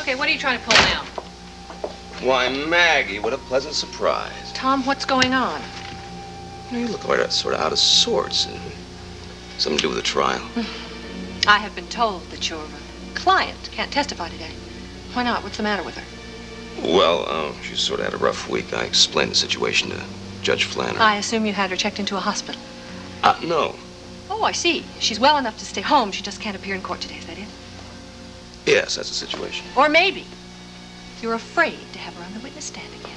Okay, what are you trying to pull now? Why, Maggie, what a pleasant surprise. Tom, what's going on? You look like sort of out of sorts. And something to do with the trial. I have been told that your client can't testify today. Why not? What's the matter with her? Well, she sort of had a rough week. I explained the situation to Judge Flannery. I assume you had her checked into a hospital. No. Oh, I see. She's well enough to stay home. She just can't appear in court today. Is that it? Yes, that's the situation. Or maybe you're afraid to have her on the witness stand again.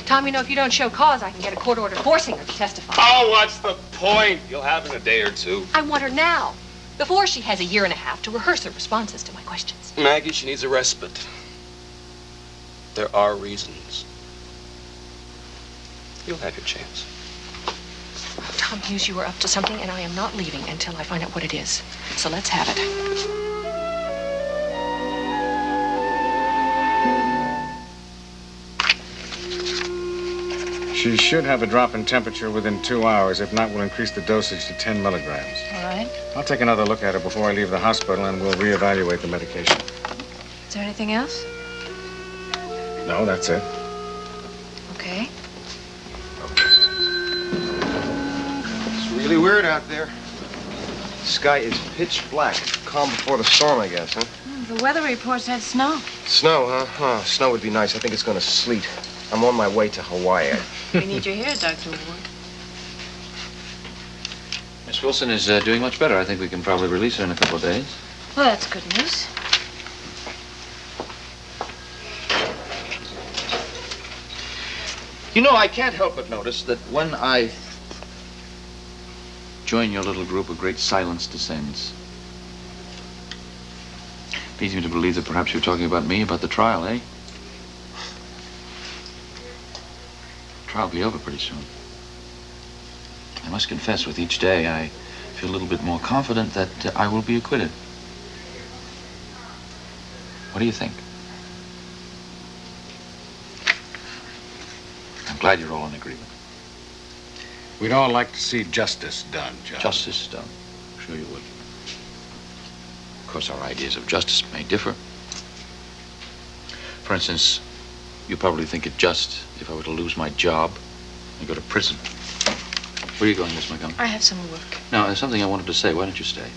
Tom, you know, if you don't show cause, I can get a court order forcing her to testify. Oh, what's the point? You'll have it in a day or two. I want her now, before she has a year and a half to rehearse her responses to my questions. Maggie, she needs a respite. There are reasons. You'll have your chance. Oh, Tom Hughes, you were up to something, and I am not leaving until I find out what it is. So let's have it. She should have a drop in temperature within 2 hours. If not, we'll increase the dosage to 10 milligrams. All right. I'll take another look at her before I leave the hospital, and we'll reevaluate the medication. Is there anything else? No, that's it. Okay. It's really weird out there. The sky is pitch black. Calm before the storm, I guess, huh? The weather report said snow. Snow, huh? Snow would be nice. I think it's going to sleet. I'm on my way to Hawaii. We need you here, Dr. Ward. Miss Wilson is doing much better. I think we can probably release her in a couple of days. Well, that's good news. You know, I can't help but notice that when I join your little group, a great silence descends. Leads me to believe that perhaps you're talking about me, about the trial, eh? The trial will be over pretty soon. I must confess, with each day, I feel a little bit more confident that I will be acquitted. What do you think? I'm glad you're all in agreement. We'd all like to see justice done, Judge. Justice done. Sure you would. Of course, our ideas of justice may differ. For instance, you probably think it just if I were to lose my job and go to prison. Where are you going, Miss Montgomery? I have some work. Now, there's something I wanted to say. Why don't you stay?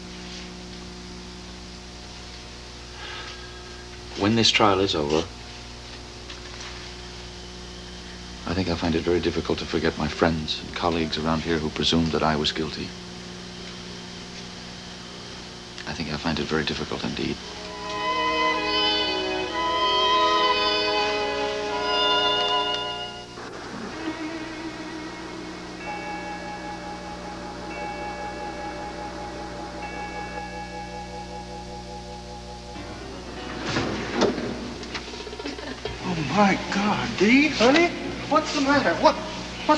When this trial is over, I think I'll find it very difficult to forget my friends and colleagues around here who presumed that I was guilty. I think I'll find it very difficult indeed. Oh, my God. Dee, honey? What's the matter? What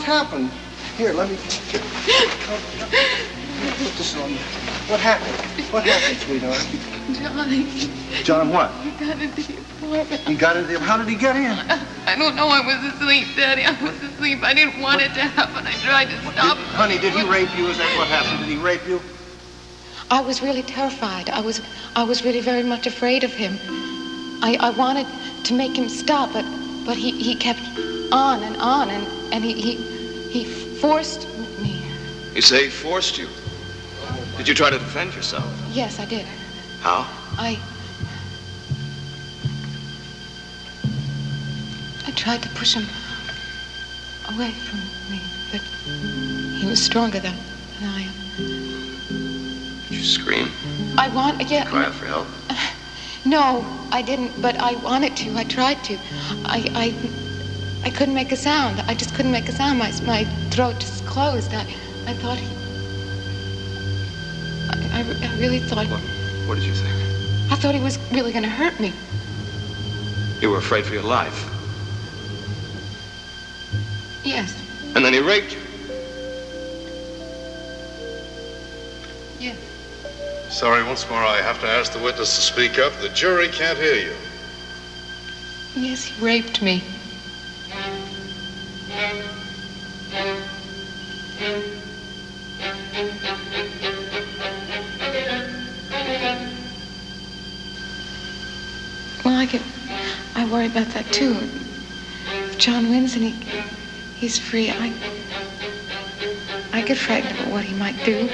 happened? Here, let me... Put this on you. What happened? What happened, sweetheart? Johnny. John what? He got into the apartment. He got into the... How did he get in? I don't know. I was asleep, Daddy. I was asleep. I didn't want it to happen. I tried to stop him. Honey, did he rape you? Is that what happened? Did he rape you? I was really terrified. I was really very much afraid of him. I wanted to make him stop, but he kept on, and he forced me. You say he forced you? Did you try to defend yourself? Yes, I did. How? I tried to push him away from me, but he was stronger than I am. Did you scream? Yeah. Cry out for help? No, I didn't, but I wanted to. I tried to. I couldn't make a sound. I just couldn't make a sound. My throat just closed. I thought I really thought... What did you think? I thought he was really going to hurt me. You were afraid for your life. Yes. And then he raped you. Yes. Sorry, once more, I have to ask the witness to speak up. The jury can't hear you. Yes, he raped me. I worry about that too. If John wins and he's free, I get frightened about what he might do.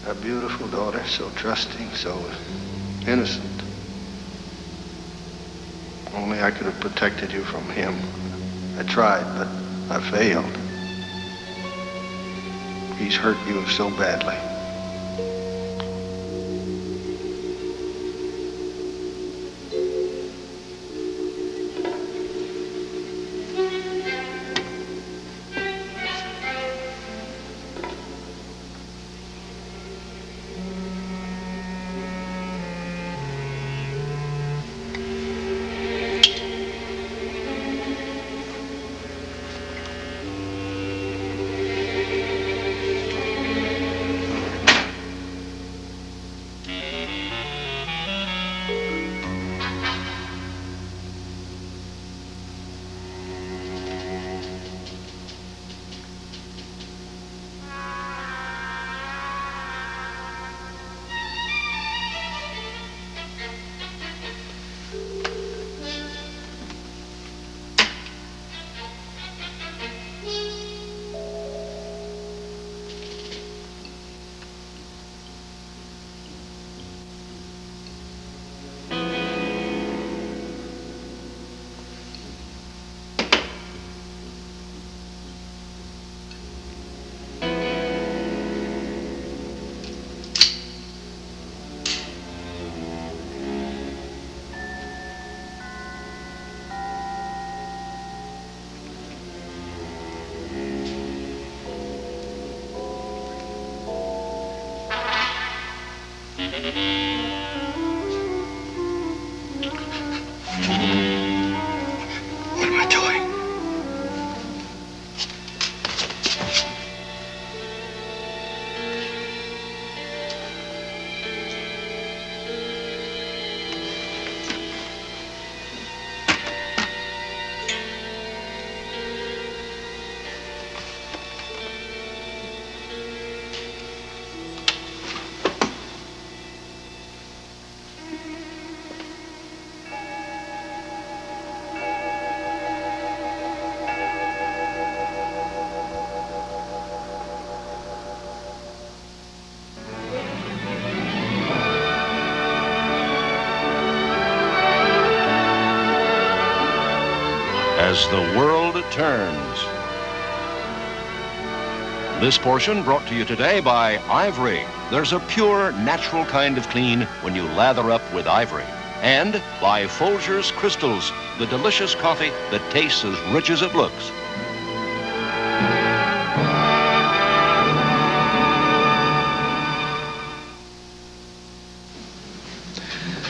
A beautiful daughter, so trusting, so innocent. Only I could have protected you from him. I tried, but I failed. He's hurt you so badly. What am I doing? As the world turns. This portion brought to you today by Ivory. There's a pure, natural kind of clean when you lather up with Ivory. And by Folgers Crystals, the delicious coffee that tastes as rich as it looks.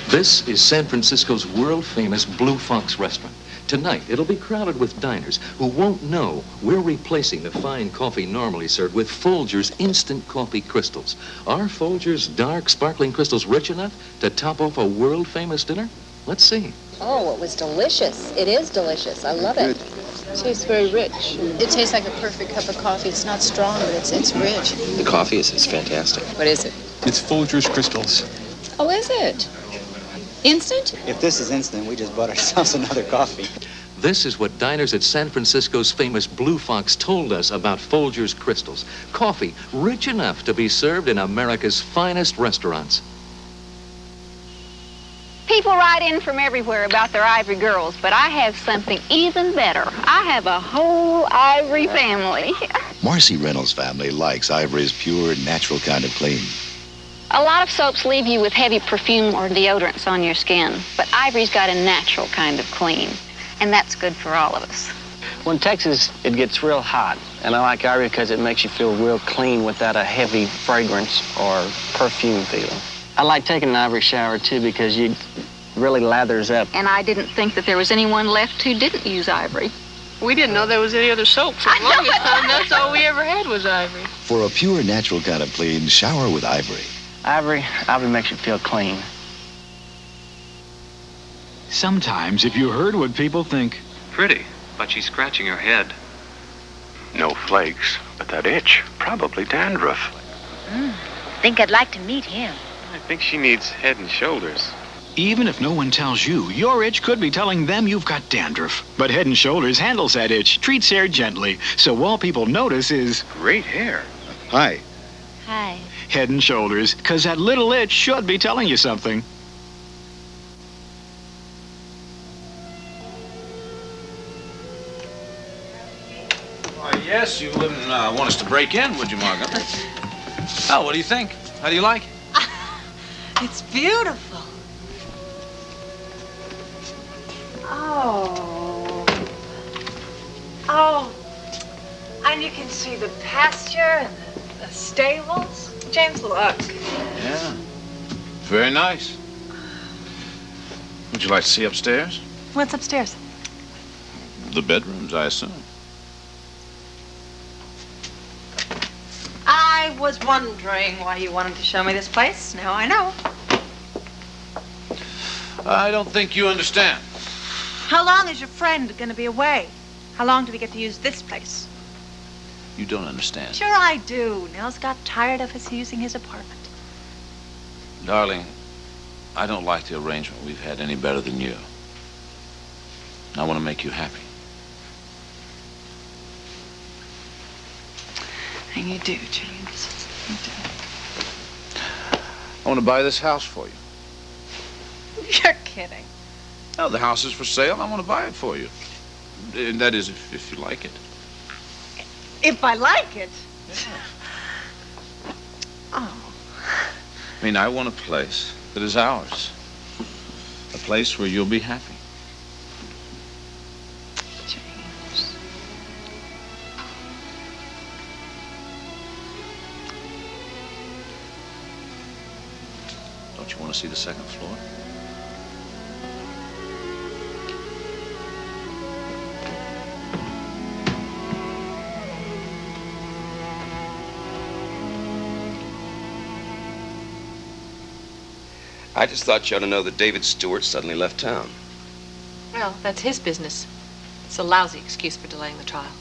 This is San Francisco's world-famous Blue Fox restaurant. Tonight, it'll be crowded with diners who won't know we're replacing the fine coffee normally served with Folgers instant coffee crystals. Are Folgers dark, sparkling crystals rich enough to top off a world-famous dinner? Let's see. Oh, it was delicious. It is delicious. I love it. It tastes very rich. It tastes like a perfect cup of coffee. It's not strong, but it's rich. The coffee is fantastic. What is it? It's Folgers Crystals. Oh, is it? Instant? If this is instant, we just bought ourselves another coffee. This is what diners at San Francisco's famous Blue Fox told us about Folgers Crystals. Coffee rich enough to be served in America's finest restaurants. People write in from everywhere about their Ivory girls, but I have something even better. I have a whole Ivory family. Marcie Reynolds' family likes Ivory's pure, natural kind of clean. A lot of soaps leave you with heavy perfume or deodorants on your skin, but Ivory's got a natural kind of clean, and that's good for all of us. Well, in Texas, it gets real hot, and I like Ivory because it makes you feel real clean without a heavy fragrance or perfume feeling. I like taking an Ivory shower, too, because you really lathers up. And I didn't think that there was anyone left who didn't use Ivory. We didn't know there was any other soap. For the longest time, that's all we ever had was Ivory. For a pure, natural kind of clean, shower with Ivory. Ivory makes you feel clean. Sometimes, if you heard what people think. Pretty, but she's scratching her head. No flakes, but that itch, probably dandruff. Think I'd like to meet him. I think she needs Head and Shoulders. Even if no one tells you, your itch could be telling them you've got dandruff. But Head and Shoulders handles that itch, treats hair gently, so all people notice is... Great hair. Hi. Hi. Head and Shoulders, because that little itch should be telling you something. Yes, you wouldn't want us to break in, would you, Margot? Oh, what do you think? How do you like it? It's beautiful. Oh, and you can see the pasture and the stables. James, look. Yeah, very nice. Would you like to see upstairs? What's upstairs? The bedrooms, I assume. I was wondering why you wanted to show me this place. Now I know. I don't think you understand. How long is your friend going to be away? How long do we get to use this place? You don't understand. Sure I do. Nels got tired of us using his apartment. Darling, I don't like the arrangement we've had any better than you. I want to make you happy. And you do, James. You do. I want to buy this house for you. You're kidding. No, the house is for sale. I want to buy it for you. And that is, if you like it. If I like it? Yeah. Oh. I mean, I want a place that is ours. A place where you'll be happy. James. Don't you want to see the second floor? I just thought you ought to know that David Stewart suddenly left town. Well, that's his business. It's a lousy excuse for delaying the trial.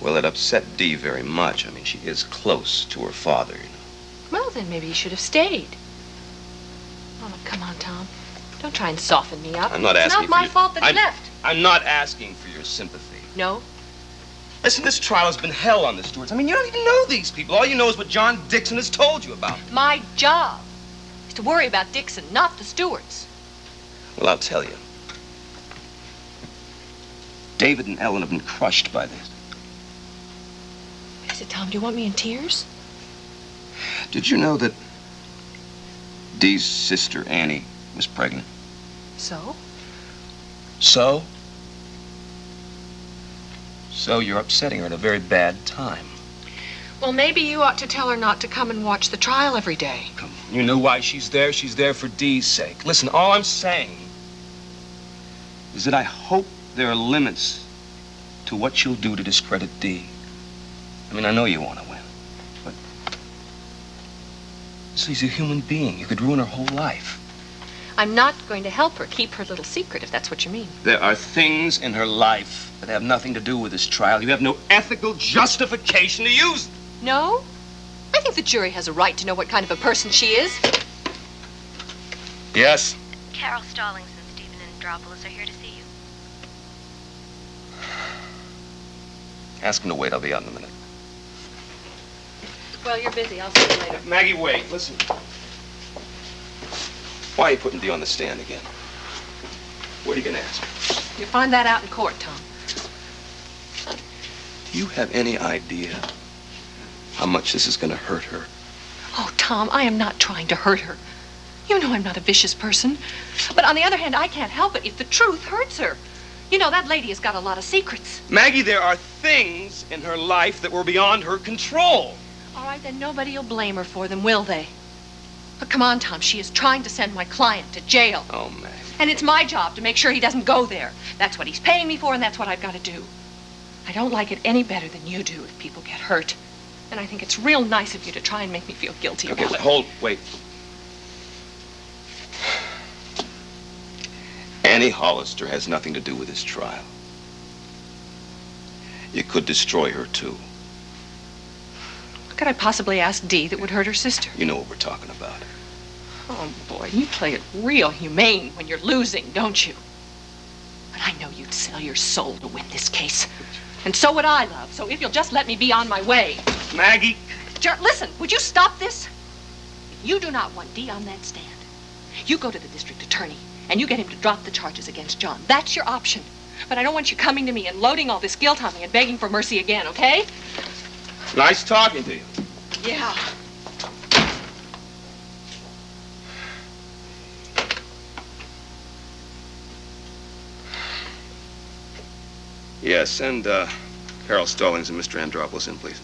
Well, it upset Dee very much. I mean, she is close to her father, you know. Well, then maybe you should have stayed. Oh, look, come on, Tom. Don't try and soften me up. I'm not asking It's not my for fault that he left. I'm not asking for your sympathy. No? Listen, this trial has been hell on the Stewarts. I mean, you don't even know these people. All you know is what John Dixon has told you about. My job is to worry about Dixon, not the Stewarts. Well, I'll tell you. David and Ellen have been crushed by this. Is it, Tom? Do you want me in tears? Did you know that Dee's sister, Annie, was pregnant? So? So? So you're upsetting her at a very bad time. Well, maybe you ought to tell her not to come and watch the trial every day. Come on. You know why she's there? She's there for Dee's sake. Listen, all I'm saying is that I hope there are limits to what you'll do to discredit Dee. I mean, I know you want to win, but she's a human being. You could ruin her whole life. I'm not going to help her keep her little secret, if that's what you mean. There are things in her life that have nothing to do with this trial. You have no ethical justification to use them. No? I think the jury has a right to know what kind of a person she is. Yes? Carol Stallings and Stephen Andropoulos are here to see you. Ask him to wait. I'll be out in a minute. Well, you're busy. I'll see you later. Maggie, wait. Listen. Why are you putting Dee on the stand again? What are you going to ask her? You'll find that out in court, Tom. Do you have any idea how much this is going to hurt her? Oh, Tom, I am not trying to hurt her. You know I'm not a vicious person. But on the other hand, I can't help it if the truth hurts her. You know, that lady has got a lot of secrets. Maggie, there are things in her life that were beyond her control. All right, then nobody will blame her for them, will they? But come on, Tom, she is trying to send my client to jail. Oh, Maggie. And it's my job to make sure he doesn't go there. That's what he's paying me for, and that's what I've got to do. I don't like it any better than you do if people get hurt. And I think it's real nice of you to try and make me feel guilty Okay, about it. wait. Annie Hollister has nothing to do with this trial. You could destroy her, too. What could I possibly ask Dee that would hurt her sister? You know what we're talking about. Oh, boy, you play it real humane when you're losing, don't you? But I know you'd sell your soul to win this case. And so would I, love. So if you'll just let me be on my way. Maggie! Listen, would you stop this? If you do not want Dee on that stand, you go to the district attorney and you get him to drop the charges against John. That's your option. But I don't want you coming to me and loading all this guilt on me and begging for mercy again, okay? Nice talking to you. Yeah. Yeah, send Carol Stallings and Mr. Andropoulos in, please.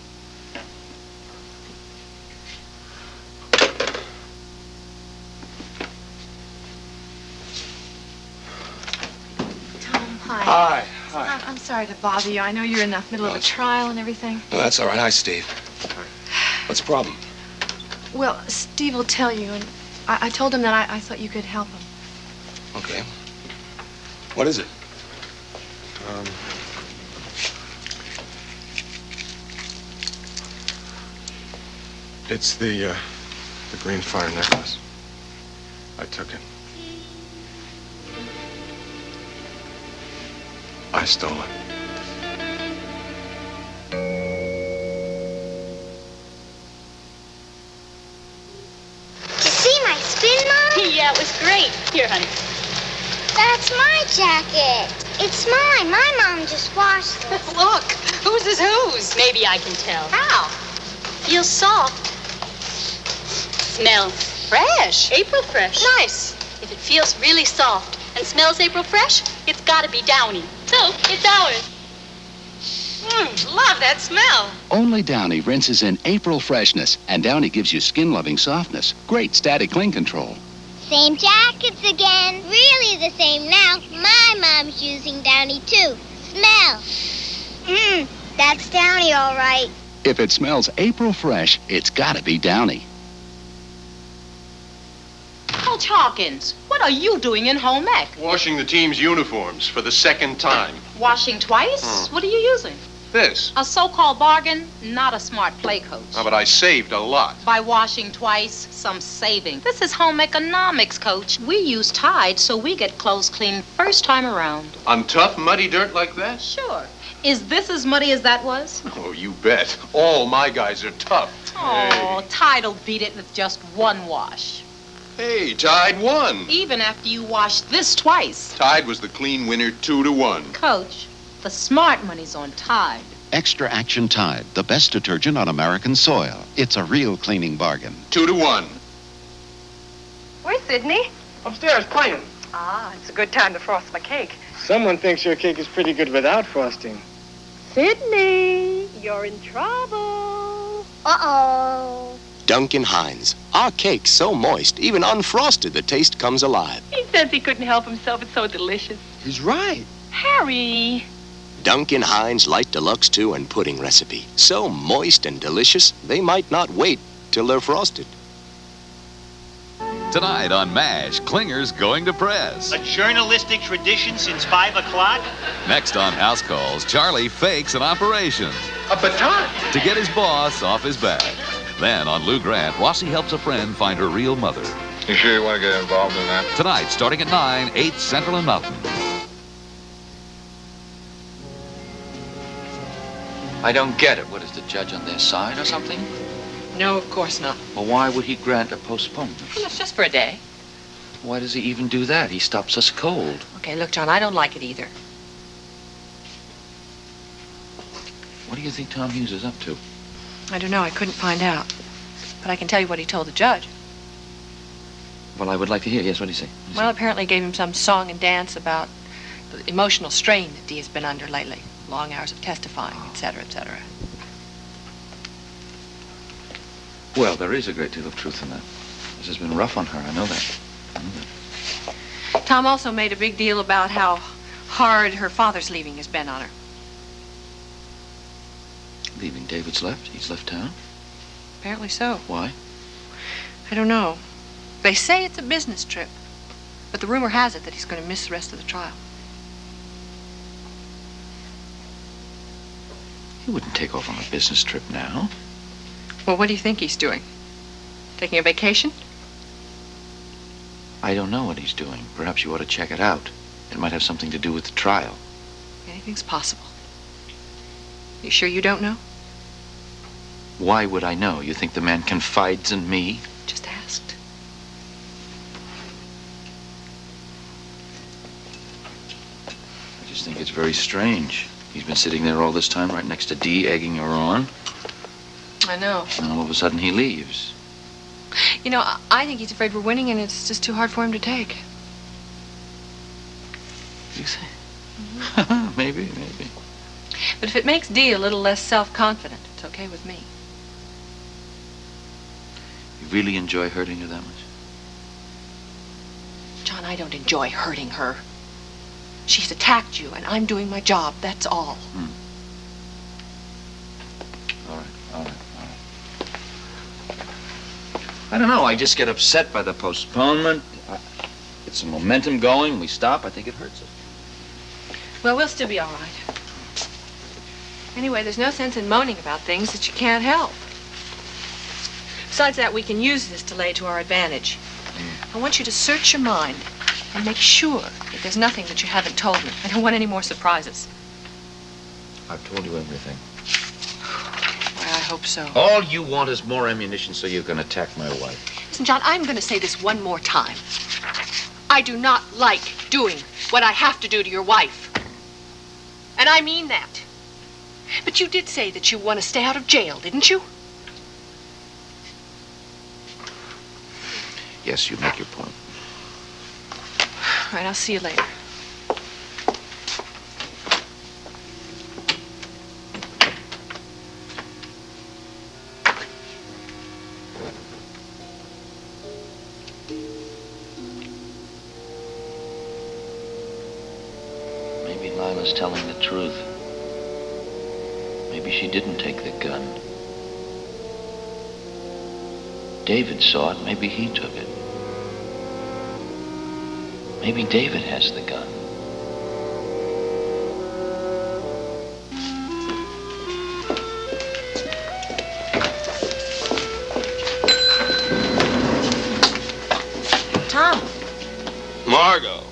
Hi. Hi. I'm sorry to bother you. I know you're in the middle of a trial and everything. No, that's all right. Hi, Steve. What's the problem? Well, Steve will tell you, and I told him that I thought you could help him. Okay. What is it? It's the green fire necklace. I took it. I stole it. Did you see my spin, Mom? Yeah, it was great. Here, honey. That's my jacket. It's mine. My mom just washed it. Look, whose is whose? Maybe I can tell. How? Feels soft. Smells fresh. April fresh. Nice. If it feels really soft and smells April fresh, it's got to be Downy. So, it's ours. Love that smell. Only Downy rinses in April freshness, and Downy gives you skin-loving softness. Great static cling control. Same jackets again. Really the same now. My mom's using Downy too. Smell. That's Downy all right. If it smells April fresh, it's gotta be Downy. Coach Hawkins, what are you doing in home ec? Washing the team's uniforms for the second time. Washing twice? What are you using? This. A so-called bargain, not a smart play, Coach. Oh, but I saved a lot. By washing twice, some saving. This is home economics, Coach. We use Tide so we get clothes clean first time around. On tough, muddy dirt like that? Sure. Is this as muddy as that was? Oh, you bet. All my guys are tough. Oh, Tide'll beat it with just one wash. Hey, Tide won. Even after you washed this twice. Tide was the clean winner 2-1. Coach, the smart money's on Tide. Extra Action Tide, the best detergent on American soil. It's a real cleaning bargain. 2-1. Where's Sydney? Upstairs playing. Ah, it's a good time to frost my cake. Someone thinks your cake is pretty good without frosting. Sydney, you're in trouble. Uh-oh. Duncan Hines. Our cake's so moist, even unfrosted, the taste comes alive. He says he couldn't help himself. It's so delicious. He's right. Harry. Duncan Hines Light Deluxe 2 and pudding recipe. So moist and delicious, they might not wait till they're frosted. Tonight on MASH, Klinger's going to press. A journalistic tradition since 5 o'clock? Next on House Calls, Charlie fakes an operation. A baton? To get his boss off his back. Then on Lou Grant, Rossi helps a friend find her real mother. You sure you want to get involved in that? Tonight, starting at 9, 8 Central and Mountain. I don't get it. What, is the judge on their side or something? No, of course not. Well, why would he grant a postponement? Well, it's just for a day. Why does he even do that? He stops us cold. Okay, look, John, I don't like it either. What do you think Tom Hughes is up to? I don't know. I couldn't find out. But I can tell you what he told the judge. Well, I would like to hear. Yes, what did he say? Well, apparently gave him some song and dance about the emotional strain that Dee has been under lately. Long hours of testifying, et cetera, et cetera. Well, there is a great deal of truth in that. This has been rough on her. I know that. Tom also made a big deal about how hard her father's leaving has been on her. Leaving? David's left? He's left town? Apparently so. Why? I don't know. They say it's a business trip, but the rumor has it that he's going to miss the rest of the trial. He wouldn't take off on a business trip now. Well, what do you think he's doing? Taking a vacation? I don't know what he's doing. Perhaps you ought to check it out. It might have something to do with the trial. Anything's possible. You sure you don't know? Why would I know? You think the man confides in me? Just asked. I just think it's very strange. He's been sitting there all this time right next to Dee, egging her on. I know. And all of a sudden he leaves. You know, I think he's afraid we're winning and it's just too hard for him to take. You say? Mm-hmm. Maybe. But if it makes Dee a little less self-confident, it's okay with me. You really enjoy hurting her that much? John, I don't enjoy hurting her. She's attacked you, and I'm doing my job, that's all. All right. I don't know, I just get upset by the postponement. Get some momentum going, we stop, I think it hurts us. Well, we'll still be all right. Anyway, there's no sense in moaning about things that you can't help. Besides that, we can use this delay to our advantage. I want you to search your mind and make sure that there's nothing that you haven't told me. I don't want any more surprises. I've told you everything. Well, I hope so. All you want is more ammunition so you can attack my wife. Listen, John, I'm going to say this one more time. I do not like doing what I have to do to your wife. And I mean that. But you did say that you want to stay out of jail, didn't you? Yes, you make your point. All right, I'll see you later. Maybe Lila's telling the truth. Maybe she didn't take the gun. David saw it. Maybe he took it. Maybe David has the gun. Tom. Margot.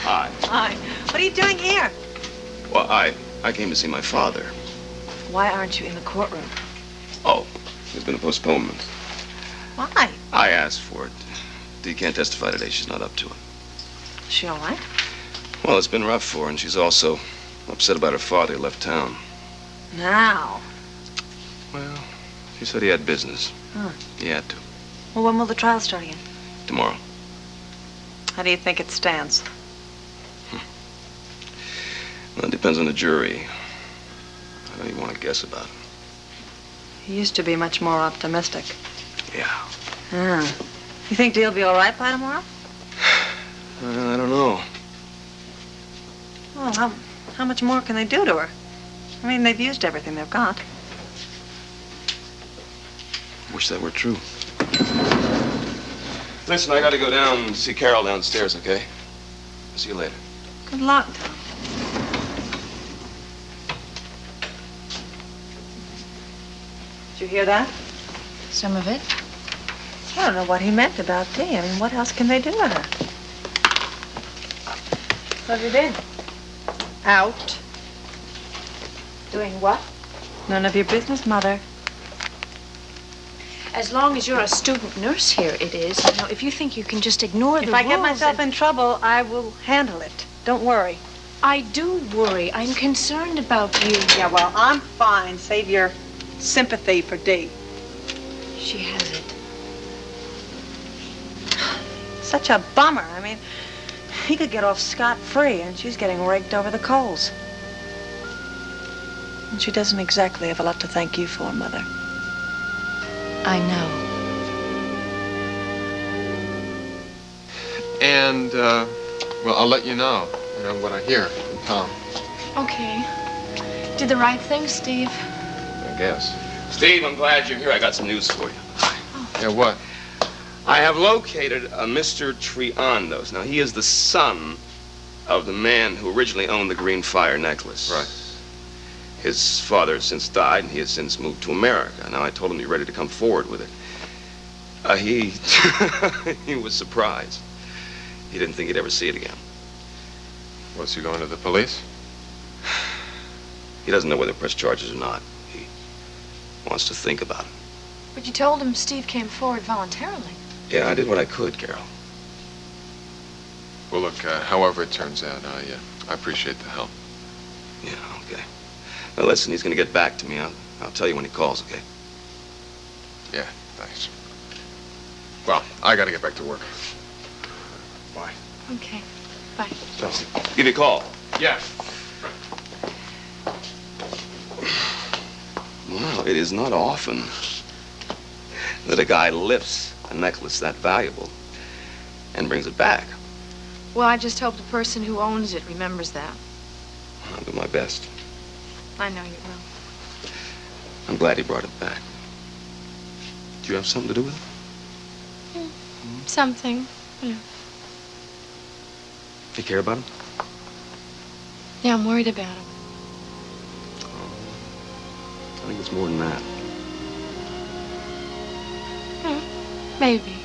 Hi. Hi. What are you doing here? Well, I came to see my father. Why aren't you in the courtroom? Oh, there's been a postponement. Why? I asked for it. Dee can't testify today. She's not up to it. Is she all right? Well, it's been rough for her, and she's also upset about her father who left town. Now. Well, she said he had business. Huh. He had to. Well, when will the trial start again? Tomorrow. How do you think it stands? Well, it depends on the jury. I don't even want to guess about it. He used to be much more optimistic. Yeah. You think Dee'll be all right by tomorrow? I don't know. Well, how much more can they do to her? I mean, they've used everything they've got. Wish that were true. Listen, I gotta go down and see Carol downstairs, okay? I'll see you later. Good luck, Tom. Did you hear that? Some of it. I don't know what he meant about Dee. I mean, what else can they do to her? What have you been? Out. Doing what? None of your business, Mother. As long as you're a student nurse here, it is. You know, if you think you can just ignore the rules... If I get myself in trouble, I will handle it. Don't worry. I do worry. I'm concerned about you. Yeah, well, I'm fine. Save your sympathy for Dee. She has it. Such a bummer. I mean, he could get off scot-free, and she's getting raked over the coals. And she doesn't exactly have a lot to thank you for, Mother. I know. And Well, I'll let you know what I hear from Tom. Okay. Did the right thing, Steve. I guess. Steve, I'm glad you're here. I got some news for you. Yeah, what? I have located a Mr. Triandos. Now, he is the son of the man who originally owned the Green Fire necklace. Right. His father has since died, and he has since moved to America. Now, I told him to be ready to come forward with it. He he was surprised. He didn't think he'd ever see it again. Was he going to the police? He doesn't know whether to press charges or not. He wants to think about it. But you told him Steve came forward voluntarily. Yeah, I did what I could, Carol. Well, look, however it turns out, I appreciate the help. Yeah, okay. Now, listen, he's going to get back to me. I'll tell you when he calls, okay? Yeah, thanks. Well, I got to get back to work. Bye. Okay. Bye. Give you a call. Yeah. Well, it is not often that a guy lifts a necklace that valuable and brings it back. Well, I just hope the person who owns it remembers that. I'll do my best. I know you will. I'm glad he brought it back. Do you have something to do with it? Something. Yeah. You care about him? Yeah, I'm worried about him. I think it's more than that. Maybe.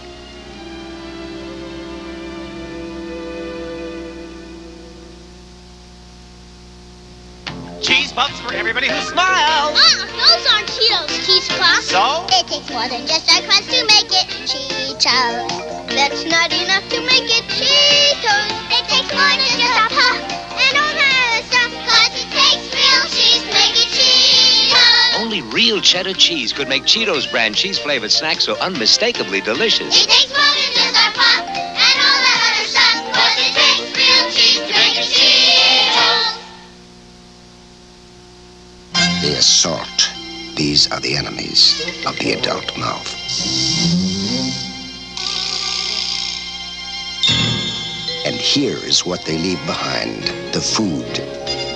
Cheese bumps for everybody who smiles. Those aren't Cheetos, Cheesecloth. So? It takes more than just a crunch to make it Cheetos. That's not enough to make it Cheetos. It takes more than just a puff and all that other stuff. 'Cause it takes real cheese to make it Cheetos. Only real cheddar cheese could make Cheetos brand cheese-flavored snacks so unmistakably delicious. It takes more than just a puff and all that other stuff. 'Cause it takes real cheese to make it Cheetos. The assault. These are the enemies of the adult mouth. And here is what they leave behind. The food,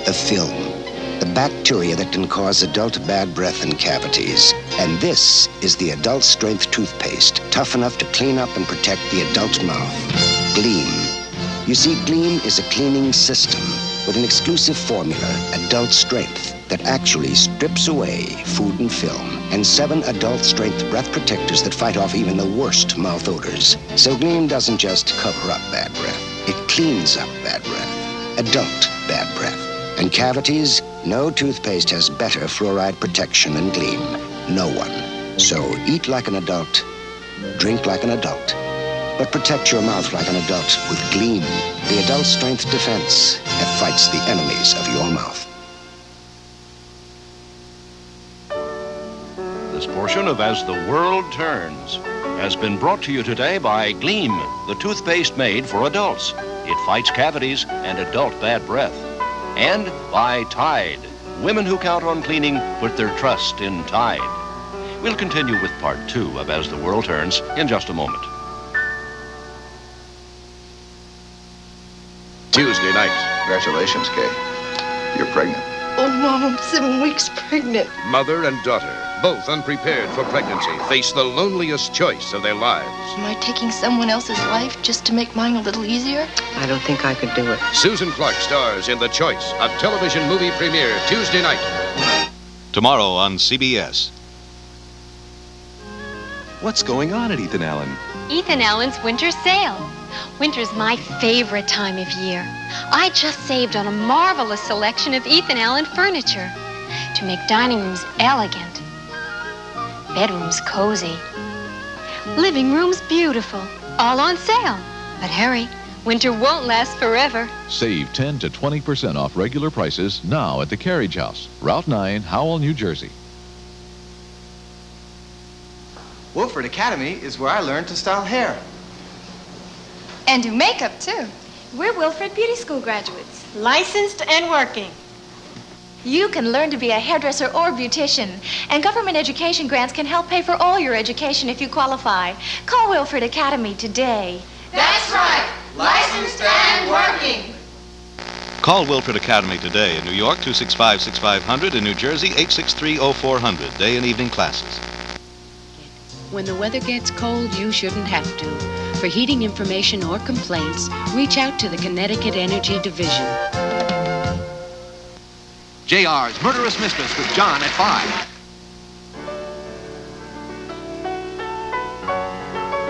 the film, the bacteria that can cause adult bad breath and cavities. And this is the adult strength toothpaste, tough enough to clean up and protect the adult mouth. Gleam. You see, Gleam is a cleaning system with an exclusive formula, adult strength, that actually strips away food and film, and 7 adult strength breath protectors that fight off even the worst mouth odors. So Gleam doesn't just cover up bad breath, it cleans up bad breath, adult bad breath. And cavities, no toothpaste has better fluoride protection than Gleam. No one. So eat like an adult, drink like an adult, but protect your mouth like an adult with Gleam, the adult strength defense that fights the enemies of your mouth. This portion of As the World Turns has been brought to you today by Gleam, the toothpaste made for adults. It fights cavities and adult bad breath. And by Tide. Women who count on cleaning put their trust in Tide. We'll continue with part 2 of As the World Turns in just a moment. Tuesday night. Congratulations, Kay. You're pregnant. Oh, Mom, I'm 7 weeks pregnant. Mother and daughter, both unprepared for pregnancy, face the loneliest choice of their lives. Am I taking someone else's life just to make mine a little easier? I don't think I could do it. Susan Clark stars in The Choice, a television movie premiere Tuesday night. Tomorrow on CBS. What's going on at Ethan Allen? Ethan Allen's winter sale. Winter's my favorite time of year. I just saved on a marvelous selection of Ethan Allen furniture to make dining rooms elegant, bedrooms cozy, living rooms beautiful, all on sale. But hurry, winter won't last forever. Save 10 to 20% off regular prices now at the Carriage House, Route 9, Howell, New Jersey. Wilfred Academy is where I learned to style hair. And do makeup, too. We're Wilfred Beauty School graduates. Licensed and working. You can learn to be a hairdresser or beautician, and government education grants can help pay for all your education if you qualify. Call Wilfred Academy today. That's right. Licensed and working. Call Wilfred Academy today in New York, 265-6500, in New Jersey, 863-0400, day and evening classes. When the weather gets cold, you shouldn't have to. For heating information or complaints, reach out to the Connecticut Energy Division. JR's Murderous Mistress with John at 5.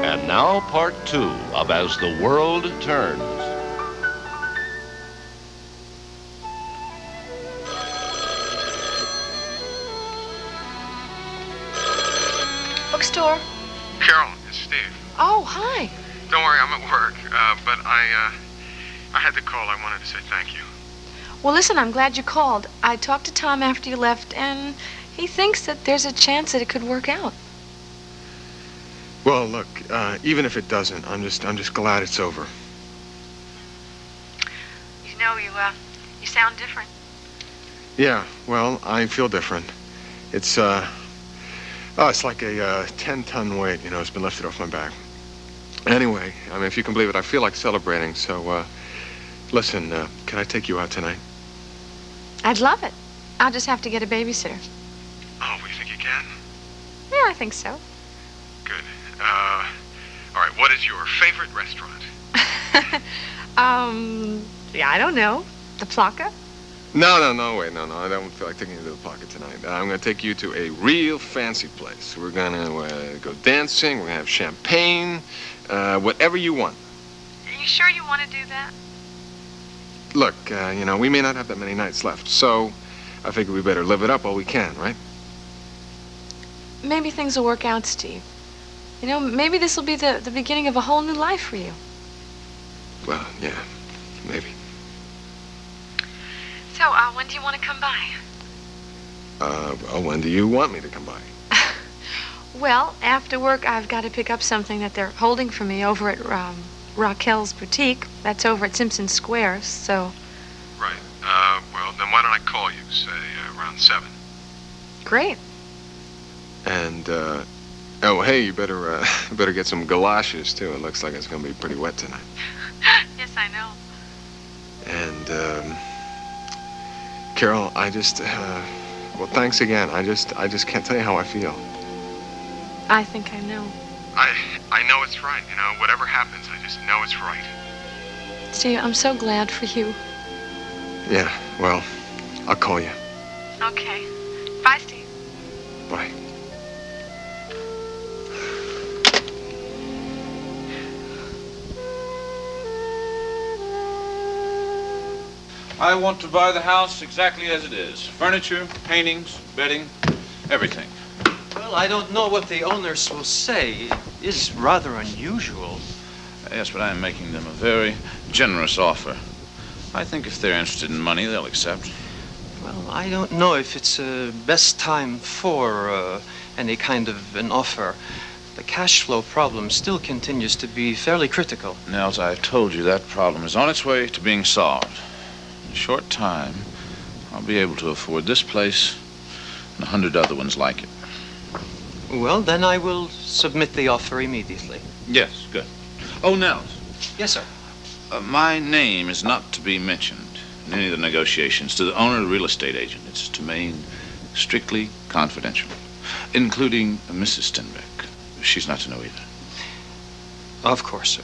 And now, part 2 of As the World Turns. Bookstore. Carol, it's Steve. Oh, hi. Don't worry, I'm at work. But I had to call. I wanted to say thank you. Well, listen, I'm glad you called. I talked to Tom after you left, and he thinks that there's a chance that it could work out. Well, look, even if it doesn't, I'm just glad it's over. You know, you sound different. Yeah, well, I feel different. It's it's like a 10-ton weight, you know, it's been lifted off my back. Anyway, I mean, if you can believe it, I feel like celebrating. So, listen, can I take you out tonight? I'd love it. I'll just have to get a babysitter. Oh, you think you can? Yeah, I think so. Good. All right, what is your favorite restaurant? Yeah, I don't know. The Plaka? No, wait, no, I don't feel like taking you to the pocket tonight. I'm going to take you to a real fancy place. We're going to go dancing, we're going to have champagne, whatever you want. Are you sure you want to do that? Look, you know, we may not have that many nights left, so I figure we better live it up while we can, right? Maybe things will work out, Steve. You know, maybe this will be the beginning of a whole new life for you. Well, yeah, maybe. So, when do you want to come by? Well, when do you want me to come by? Well, after work, I've got to pick up something that they're holding for me over at Raquel's boutique. That's over at Simpson Square, so... Right. Well, then why don't I call you, say, around 7? Great. And, oh, hey, you better get some galoshes, too. It looks like it's going to be pretty wet tonight. Yes, I know. And, Carol, I just, well, thanks again. I just can't tell you how I feel. I think I know. I know it's right, you know. Whatever happens, I just know it's right. Steve, I'm so glad for you. Yeah, well, I'll call you. Okay. Bye, Steve. Bye. I want to buy the house exactly as it is. Furniture, paintings, bedding, everything. Well, I don't know what the owners will say. It is rather unusual. Yes, but I am making them a very generous offer. I think if they're interested in money, they'll accept. Well, I don't know if it's the best time for any kind of an offer. The cash flow problem still continues to be fairly critical. Nels, I told you that problem is on its way to being solved. In a short time, I'll be able to afford this place and 100 other ones like it. Well, then I will submit the offer immediately. Yes, good. Oh, Nels. Yes, sir. My name is not to be mentioned in any of the negotiations to the owner or the real estate agent. It's to remain strictly confidential, including Mrs. Stenbeck. She's not to know either. Of course, sir.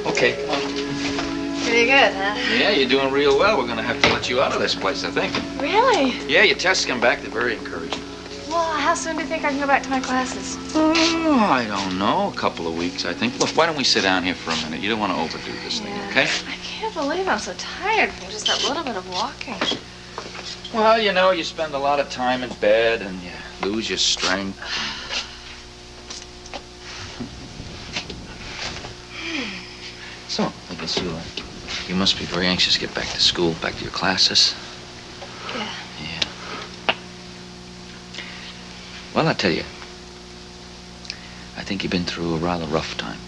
Okay, come on. Pretty good, huh? Yeah, you're doing real well. We're going to have to let you out of this place, I think. Really? Yeah, your tests come back. They're very encouraging. Well, how soon do you think I can go back to my classes? Oh, I don't know. A couple of weeks, I think. Look, why don't we sit down here for a minute? You don't want to overdo this thing, okay? I can't believe I'm so tired from just that little bit of walking. Well, you know, you spend a lot of time in bed and you lose your strength. So, I guess you must be very anxious to get back to school, back to your classes. Yeah. Yeah. Well, I tell you, I think you've been through a rather rough time.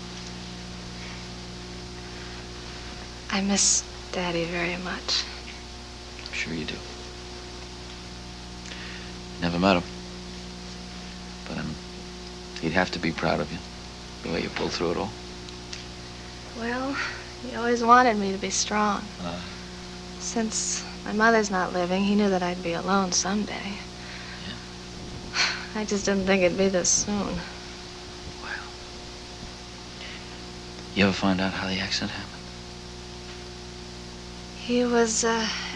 I miss Daddy very much. I'm sure you do. Never met him. But he'd have to be proud of you, the way you pulled through it all. Well, he always wanted me to be strong. Since my mother's not living, he knew that I'd be alone someday. I just didn't think it'd be this soon. You ever find out how the accident happened? He was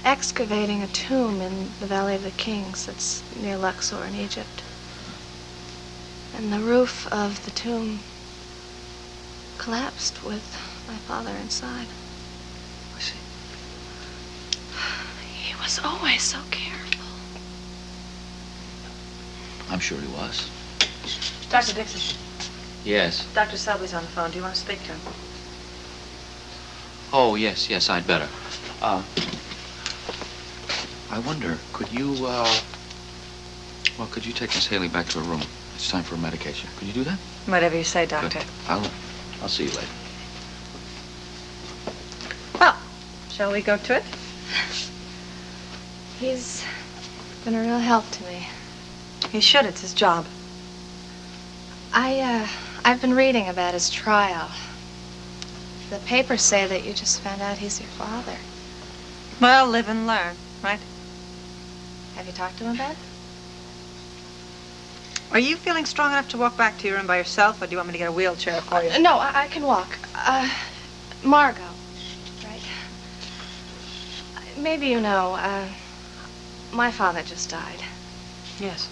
excavating a tomb in the Valley of the Kings. It's near Luxor in Egypt. And the roof of the tomb collapsed with my father inside. I see. He was always so careful. I'm sure he was. Dr. Dixon. Yes. Dr. Selby's on the phone. Do you want to speak to him? Oh, yes, I'd better. I wonder, could you take Miss Haley back to her room? It's time for her medication. Could you do that? Whatever you say, Doctor. Good. I'll see you later. Well, shall we go to it? He's been a real help to me. He should. It's his job. I've been reading about his trial. The papers say that you just found out he's your father. Well, live and learn, right? Have you talked to him about it? Are you feeling strong enough to walk back to your room by yourself, or do you want me to get a wheelchair for you? No, I can walk. Margot, right? Maybe you know, my father just died. Yes.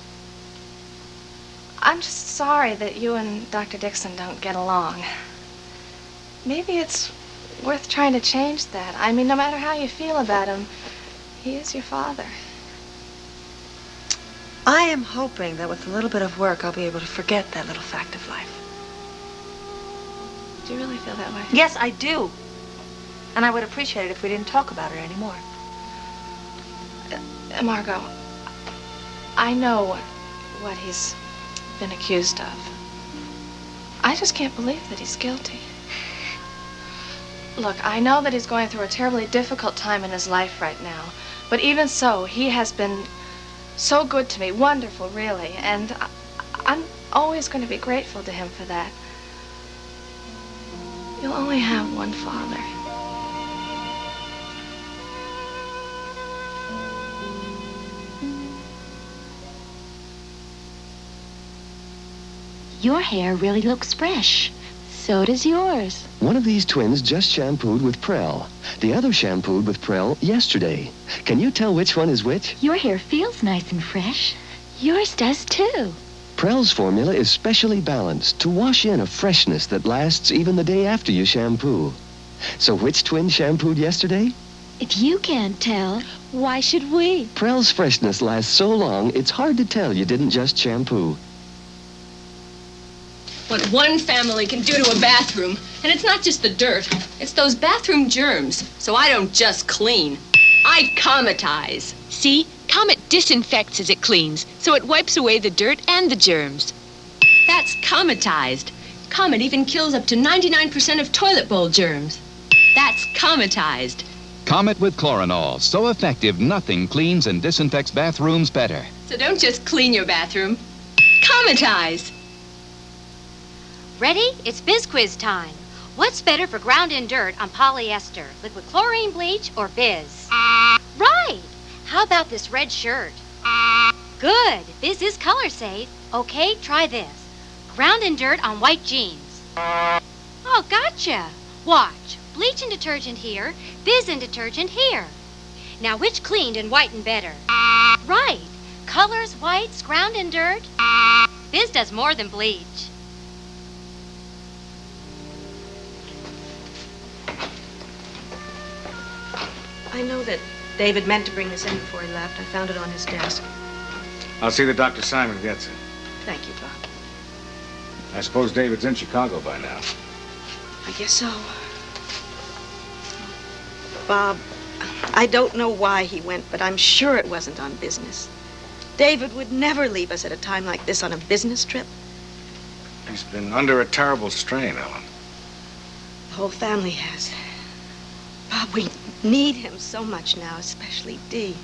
I'm just sorry that you and Dr. Dixon don't get along. Maybe it's worth trying to change that. I mean, no matter how you feel about him, he is your father. I am hoping that with a little bit of work, I'll be able to forget that little fact of life. Do you really feel that way? Yes, I do. And I would appreciate it if we didn't talk about it anymore. Margot, I know what he's been accused of. I just can't believe that he's guilty. Look, I know that he's going through a terribly difficult time in his life right now, but even so, he has been so good to me, wonderful, really, and I'm always going to be grateful to him for that. You'll only have one father. Your hair really looks fresh. So does yours. One of these twins just shampooed with Prel. The other shampooed with Prel yesterday. Can you tell which one is which? Your hair feels nice and fresh. Yours does too. Prel's formula is specially balanced to wash in a freshness that lasts even the day after you shampoo. So which twin shampooed yesterday? If you can't tell, why should we? Prel's freshness lasts so long, it's hard to tell you didn't just shampoo. What one family can do to a bathroom, and it's not just the dirt, it's those bathroom germs. So I don't just clean, I cometize. See, Comet disinfects as it cleans, so it wipes away the dirt and the germs. That's cometized. Comet even kills up to 99% of toilet bowl germs. That's cometized. Comet with Chloranol, so effective nothing cleans and disinfects bathrooms better. So don't just clean your bathroom, cometize. Ready? It's Biz Quiz time. What's better for ground-in dirt on polyester, liquid chlorine bleach or Biz? Right. How about this red shirt? Good. Biz is color safe. Okay, try this. Ground-in dirt on white jeans. Oh, gotcha. Watch. Bleach and detergent here, Biz and detergent here. Now, which cleaned and whitened better? Right. Colors, whites, ground-in dirt. Biz does more than bleach. I know that David meant to bring this in before he left. I found it on his desk. I'll see that Dr. Simon gets it. Thank you, Bob. I suppose David's in Chicago by now. I guess so. Bob, I don't know why he went, but I'm sure it wasn't on business. David would never leave us at a time like this on a business trip. He's been under a terrible strain, Ellen. The whole family has. Bob, we need him so much now, especially Dee.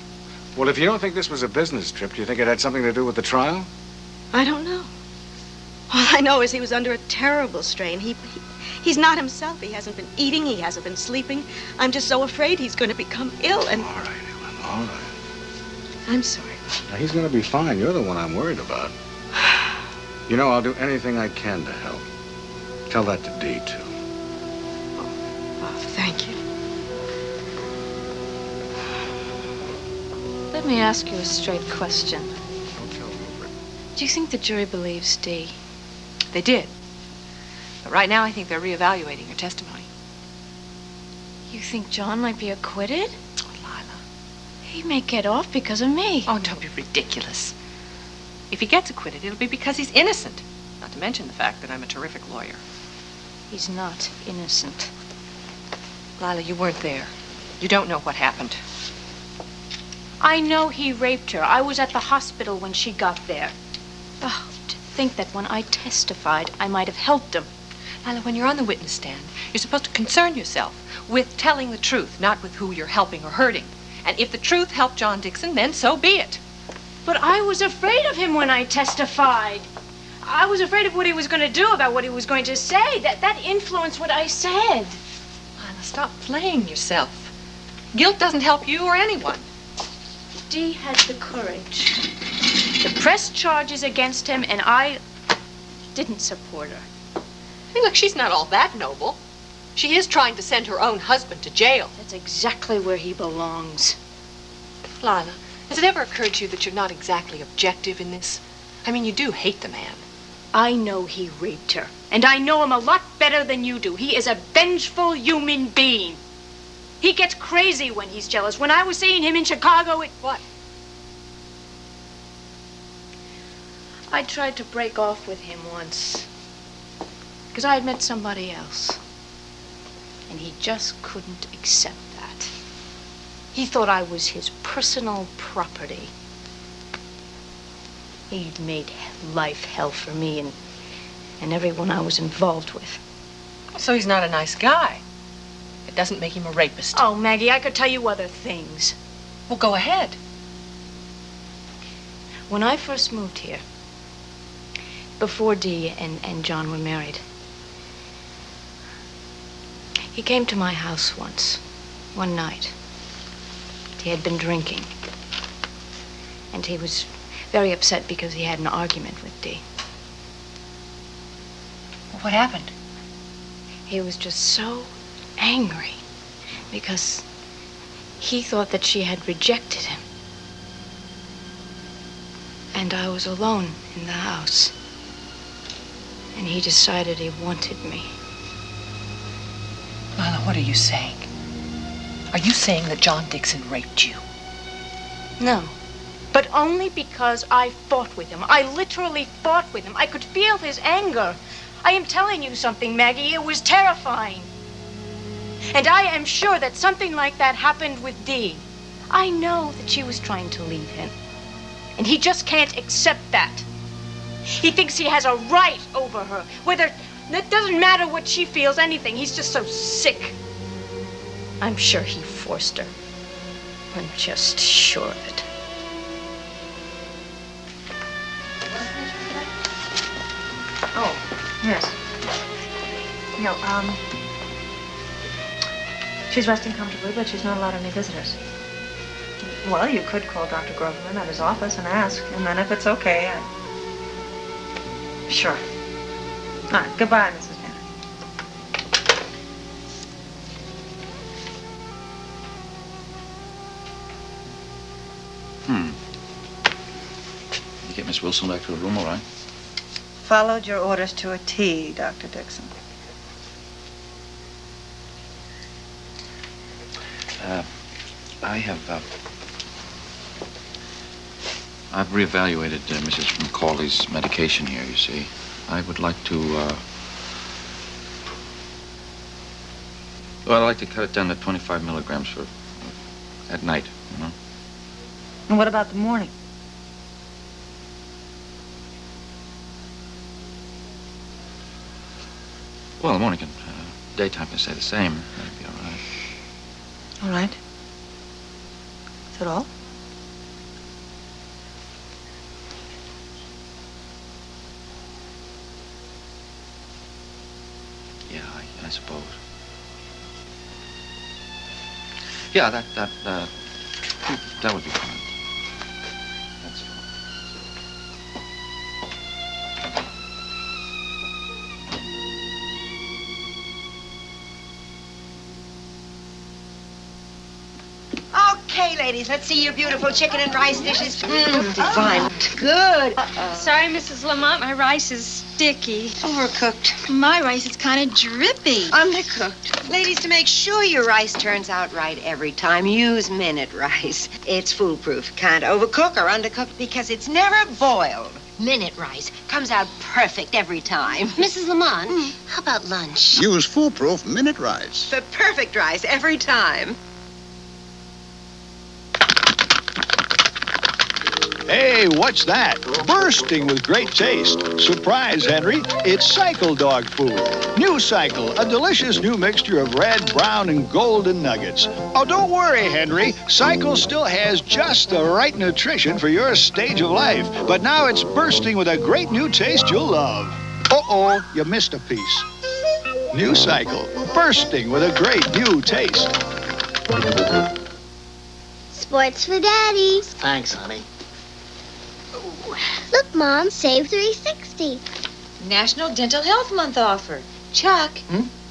Well, if you don't think this was a business trip, do you think it had something to do with the trial? I don't know. All I know is he was under a terrible strain. He's not himself. He hasn't been eating. He hasn't been sleeping. I'm just so afraid he's going to become ill and... All right, Ellen, all right. I'm sorry. Now, he's going to be fine. You're the one I'm worried about. You know, I'll do anything I can to help. Tell that to Dee, too. Oh, thank you. Let me ask you a straight question. Don't tell Rupert. Do you think the jury believes Dee? They did. But right now, I think they're reevaluating her testimony. You think John might be acquitted? Oh, Lila. He may get off because of me. Oh, don't be ridiculous. If he gets acquitted, it'll be because he's innocent. Not to mention the fact that I'm a terrific lawyer. He's not innocent. Lila, you weren't there. You don't know what happened. I know he raped her. I was at the hospital when she got there. Oh, to think that when I testified, I might have helped him. Lila, when you're on the witness stand, you're supposed to concern yourself with telling the truth, not with who you're helping or hurting. And if the truth helped John Dixon, then so be it. But I was afraid of him when I testified. I was afraid of what he was going to do, about what he was going to say. That influenced what I said. Lila, stop playing yourself. Guilt doesn't help you or anyone. Dee had the courage to press charges against him, and I didn't support her. Hey, look, she's not all that noble. She is trying to send her own husband to jail. That's exactly where he belongs. Lila, has it ever occurred to you that you're not exactly objective in this? I mean, you do hate the man. I know he raped her, and I know him a lot better than you do. He is a vengeful human being. He gets crazy when he's jealous. When I was seeing him in Chicago, What? I tried to break off with him once. Because I had met somebody else. And he just couldn't accept that. He thought I was his personal property. He'd made life hell for me and everyone I was involved with. So he's not a nice guy. It doesn't make him a rapist. Oh, Maggie, I could tell you other things. Well, go ahead. When I first moved here, before Dee and John were married, he came to my house once, one night. He had been drinking. And he was very upset because he had an argument with Dee. What happened? He was just so angry because he thought that she had rejected him. And I was alone in the house. And he decided he wanted me. Lila, what are you saying? Are you saying that John Dixon raped you? No. But only because I fought with him. I literally fought with him. I could feel his anger. I am telling you something, Maggie. It was terrifying. And I am sure that something like that happened with Dee. I know that she was trying to leave him. And he just can't accept that. He thinks he has a right over her. Whether it doesn't matter what she feels, anything. He's just so sick. I'm sure he forced her. I'm just sure of it. Oh, yes. No, she's resting comfortably, but she's not allowed any visitors. Well, you could call Dr. Groverman at his office and ask, and then if it's okay, Sure. All right, goodbye, Mrs. Tanner. You get Miss Wilson back to her room, all right? Followed your orders to a T, Dr. Dixon. I've reevaluated Mrs. Macaulay's medication here, you see. I would like to, well, I'd like to cut it down to 25 milligrams for at night, you know? And what about the morning? Well, the morning can, daytime can stay the same. That'd be all right. All right. Is that all? Yeah, I suppose. Yeah, that would be fine. That's fine. Okay, ladies, let's see your beautiful chicken and rice dishes. Divine. Good. Sorry, Mrs. Lamont, my rice is sticky. Overcooked. My rice is kind of drippy. Undercooked. Ladies, to make sure your rice turns out right every time, use minute rice. It's foolproof. Can't overcook or undercook because it's never boiled. Minute rice comes out perfect every time. Mrs. Lamont, how about lunch? Use foolproof minute rice. The perfect rice every time. Hey, what's that? Bursting with great taste. Surprise, Henry. It's Cycle dog food. New Cycle, a delicious new mixture of red, brown, and golden nuggets. Oh, don't worry, Henry. Cycle still has just the right nutrition for your stage of life. But now it's bursting with a great new taste you'll love. Uh-oh, you missed a piece. New Cycle, bursting with a great new taste. Sports for Daddy. Thanks, honey. Look, Mom, save 360. National Dental Health Month offer. Chuck,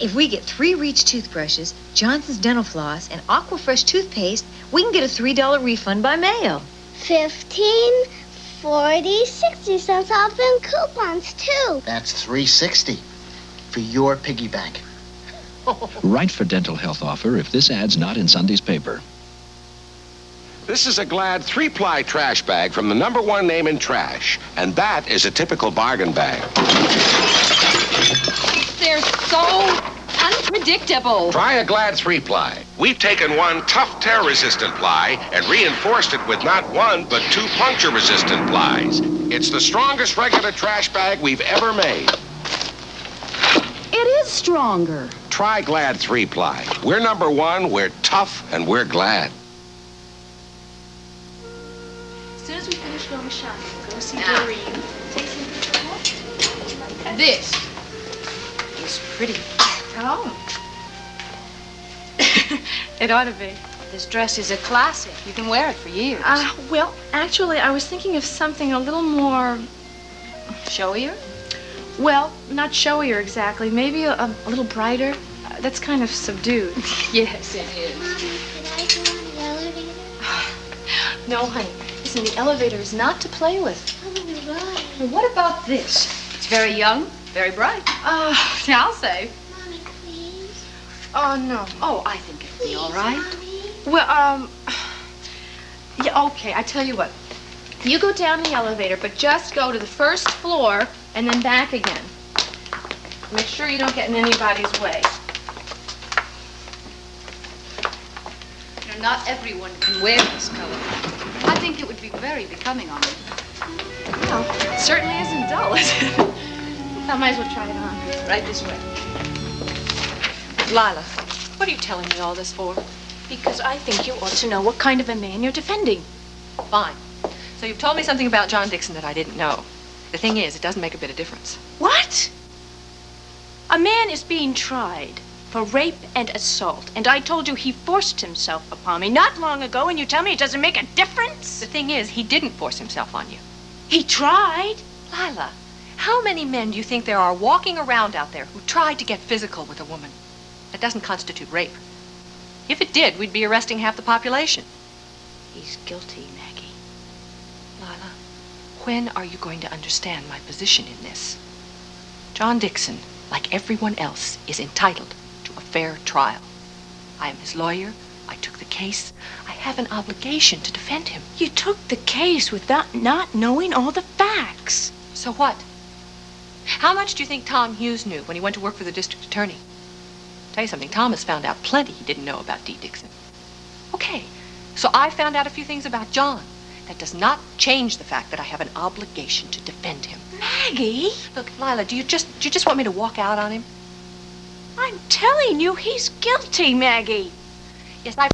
if we get 3 Reach toothbrushes, Johnson's Dental Floss, and Aquafresh toothpaste, we can get a $3 refund by mail. 15, 40, 60 cents off in coupons, too. That's $3.60 for your piggy bank. Right for dental health offer if this ad's not in Sunday's paper. This is a Glad 3-ply trash bag from the #1 name in trash, and that is a typical bargain bag. They're so unpredictable. Try a Glad 3-ply. We've taken one tough tear-resistant ply and reinforced it with not 1, but 2 puncture-resistant plies. It's the strongest regular trash bag we've ever made. It is stronger. Try Glad 3-ply. We're #1, we're tough, and we're glad. As soon as we finish going shopping, we'll go see Doreen. Take some pictures. This is pretty. Oh. It ought to be. This dress is a classic. You can wear it for years. Well, actually, I was thinking of something a little more... Showier? Well, not showier exactly. Maybe a little brighter. That's kind of subdued. Yes, it is. Mommy, can I go on the elevator? No, honey. Listen, the elevator is not to play with. Oh, right. Well, what about this? It's very young, very bright. Yeah, I'll say. Mommy, please. Oh, no. Oh, I think it'll be all right. Mommy. Well, yeah, okay, I tell you what. You go down the elevator, but just go to the first floor and then back again. Make sure you don't get in anybody's way. You know, not everyone can wear this color. I think it would be very becoming on me. Well, it certainly isn't dull, is it? I might as well try it on. Right this way. Lila, what are you telling me all this for? Because I think you ought to know what kind of a man you're defending. Fine. So you've told me something about John Dixon that I didn't know. The thing is, it doesn't make a bit of difference. What? A man is being tried for rape and assault, and I told you he forced himself upon me not long ago, and you tell me it doesn't make a difference? The thing is, he didn't force himself on you. He tried. Lila, how many men do you think there are walking around out there who tried to get physical with a woman? That doesn't constitute rape. If it did, we'd be arresting half the population. He's guilty, Maggie. Lila, when are you going to understand my position in this? John Dixon, like everyone else, is entitled to a fair trial. I am his lawyer. I took the case. I have an obligation to defend him. You took the case without not knowing all the facts. So what? How much do you think Tom Hughes knew when he went to work for the district attorney? Tell you something, Thomas found out plenty he didn't know about Dee Dixon. Okay, so I found out a few things about John. That does not change the fact that I have an obligation to defend him. Maggie? Look, Lila, do you just want me to walk out on him? I'm telling you, he's guilty, Maggie. Yes, I